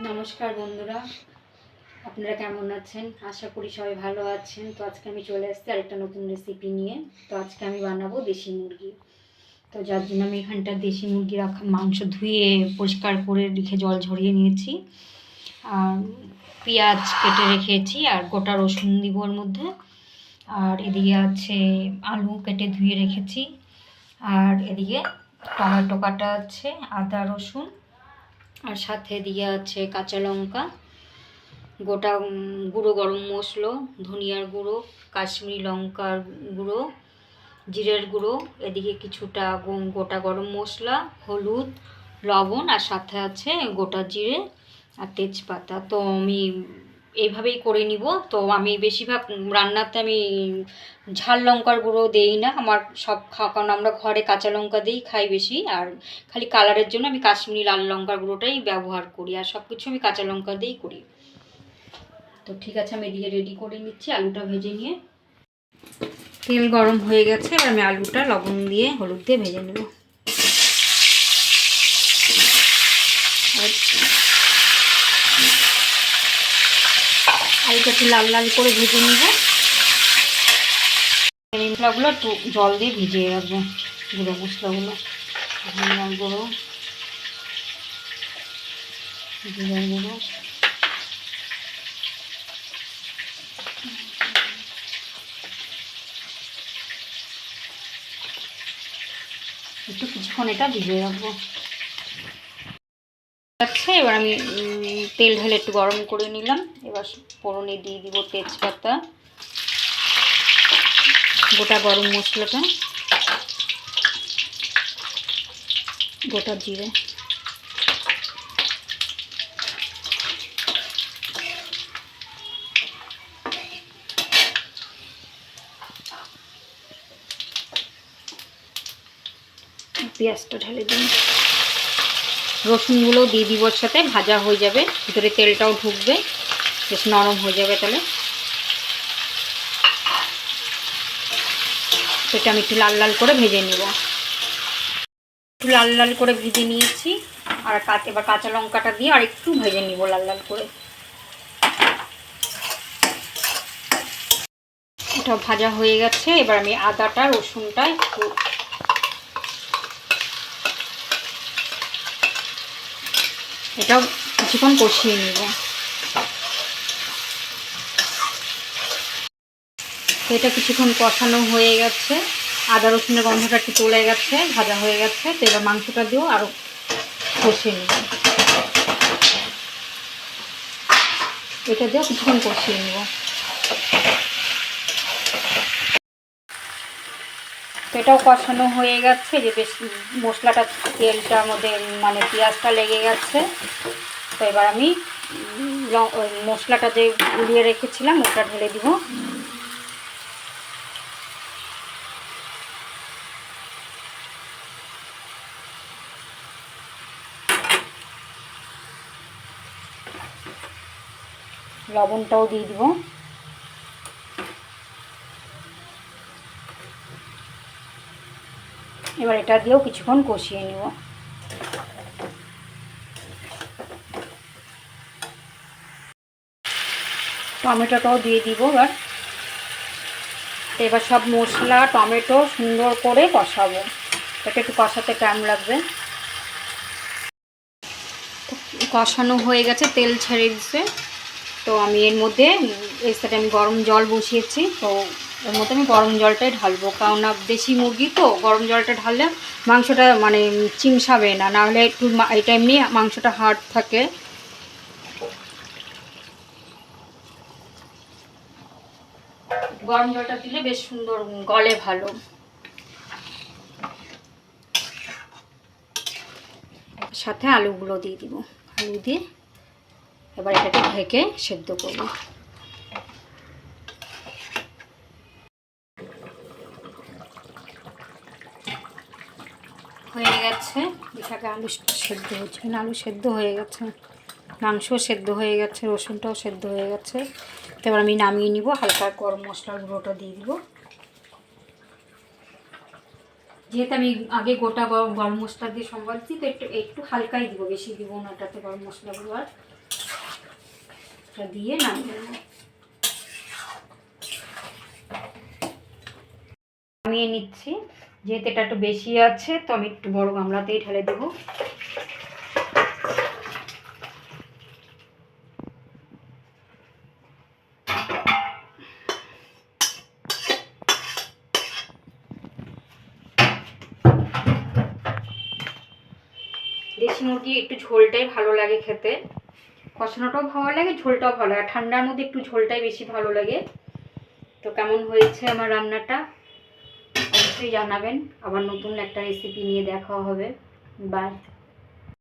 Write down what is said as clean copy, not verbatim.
নমস্কার বন্ধুরা, আপনারা কেমন আছেন? আশা করি সবাই ভালো আছেন। তো আজকে আমি চলে এসেছি আরেকটা নতুন রেসিপি নিয়ে। তো আজকে আমি বানাবো দেশি মুরগি। তো যার জন্য আমি এখানটা দেশি মুরগি রাখা মাংস ধুয়ে পরিষ্কার করে রেখে জল ঝরিয়ে নিয়েছি, আর পেঁয়াজ কেটে রেখেছি, আর গোটা রসুন দিব ওর মধ্যে, আর এদিকে আছে আলু কেটে ধুয়ে রেখেছি, আর এদিকে টমেটো কাটা আছে, আদা রসুন, আর সাথে দিয়ে আছে কাঁচা লঙ্কা, গোটা গুঁড়ো গরম মশলা, ধনিয়ার গুঁড়ো, কাশ্মীরি লঙ্কার গুঁড়ো, জিরের গুঁড়ো, এদিকে কিছুটা গোটা গরম মশলা, হলুদ, লবণ, আর সাথে আছে গোটা জিরে আর তেজপাতা। তো আমি এইভাবেই করে নিব। তো আমি বেশিরভাগ রান্নাতে আমি ঝাল লঙ্কার গুঁড়ো দেই না, আমার সব কারণ আমরা ঘরে কাঁচা লঙ্কা দিয়েই খাই বেশি, আর খালি কালারের জন্য আমি কাশ্মীরি লাল লঙ্কার গুঁড়োটাই ব্যবহার করি, আর সব কিছু আমি কাঁচা লঙ্কা দিয়েই করি। তো ঠিক আছে, আমি এদিকে রেডি করে নিচ্ছি আলুটা ভেজে নিয়ে। তেল গরম হয়ে গেছে, এবার আমি আলুটা লবণ দিয়ে হলুদ দিয়ে ভেজে নেব। আলুটা একটু লাল লাল করে ভেজে নেব। মশলাগুলো একটু জল দিয়ে ভিজিয়ে রাখবো, গুঁড়ো মশলাগুলো, ধনিয়ার গুঁড়ো, জিরার গুঁড়ো, একটু কিছুক্ষণ এটা ভিজিয়ে রাখবো। আচ্ছা, এবার আমি তেল ঢেলে একটু গরম করে নিলাম। এবার ফোড়নে দিয়ে দিব তেজপাতা, গোটা গরম মশলাটা, গোটা জিরে, পেঁয়াজটা ঢেলে দিই, রসুনগুলো দিয়ে দিব, ওর সাথে ভাজা হয়ে যাবে, ভিতরে তেলটাও ঢুকবে, বেশ নরম হয়ে যাবে। তাহলে সেটা আমি একটু লাল লাল করে ভেজে নেব। একটু লাল লাল করে ভেজে নিয়েছি, আর এবার কাঁচা লঙ্কাটা দিয়ে আর একটু ভেজে নিব লাল লাল করে। এটা ভাজা হয়ে গেছে, এবার আমি আদাটা রসুনটা একটু এটাও কিছুক্ষণ কষিয়ে নিব। তো এটা কিছুক্ষণ কষানো হয়ে গেছে, আদা রসুনের গন্ধটা একটু চলে গেছে, ভাজা হয়ে গেছে। তো এবার মাংসটা দিয়েও আরও কষিয়ে নিব, এটা দিয়েও কিছুক্ষণ কষিয়ে নিব। তো এটাও কষানো হয়ে গেছে, যে বেশ মশলাটা তেলটার মধ্যে মানে পেঁয়াজটা লেগে গেছে। তো এবার আমি মশলাটা যে গুলিয়ে রেখেছিলাম ওটা ঢেলে দিব। লবণটাও দিয়ে দিব। এবার এটা দিয়েও কিছুক্ষণ কষিয়ে নেব। টমেটোটাও দিয়ে দিব। এবার সব মশলা টমেটো সুন্দর করে কষাবো, এটা একটু কষাতে টাইম লাগবে। কষানো হয়ে গেছে, তেল ছেড়ে দিচ্ছে। তো আমি এর মধ্যে আমি গরম জল বসিয়েছি, তো এর মধ্যে আমি গরম জলটাই ঢালবো, কারণ না দেশি মুরগি তো গরম জলটা ঢাললে মাংসটা মানে চিমসাবে না, নাহলে একটু এটা এমনি মাংসটা হার্ড থাকে। গরম জলটা দিলে বেশ সুন্দর গলে ভালো। সাথে আলুগুলো দিয়ে দিব, আলু দিয়ে এবার এটাকে ঢেকে সেদ্ধ করব। হয়ে গেছে, এটাকে আলু সেদ্ধ হচ্ছে না, আলু সেদ্ধ হয়ে গেছে, মাংসও সেদ্ধ হয়ে গেছে, রসুনটাও সেদ্ধ হয়ে গেছে। এবার আমি নামিয়ে নিব, হালকা গরম মশলার গুঁড়োটা দিয়ে দিব, যেহেতু আমি আগে গোটা গরম মশলা দিয়ে সম্ভালছি, তো একটু একটু হালকাই দিব, বেশি দিব না ওটাতে গরম মশলাগুলো। আর দিয়ে নামিয়ে নেব। নামিয়ে নিচ্ছি। যেহেতু এটা একটু বেশি আছে, তো আমি একটু বড় গামলাতেই ঢেলে দেবো। দেশি মুরগি একটু ঝোলটাই ভালো লাগে খেতে, কষানোটাও ভালো লাগে, ঝোলটাও ভালো লাগে। ঠান্ডার মধ্যে একটু ঝোলটাই বেশি ভালো লাগে। তো কেমন হয়েছে আমার রান্নাটা অবশ্যই জানাবেন। আবার নতুন একটা রেসিপি নিয়ে দেখা হবে। বাই।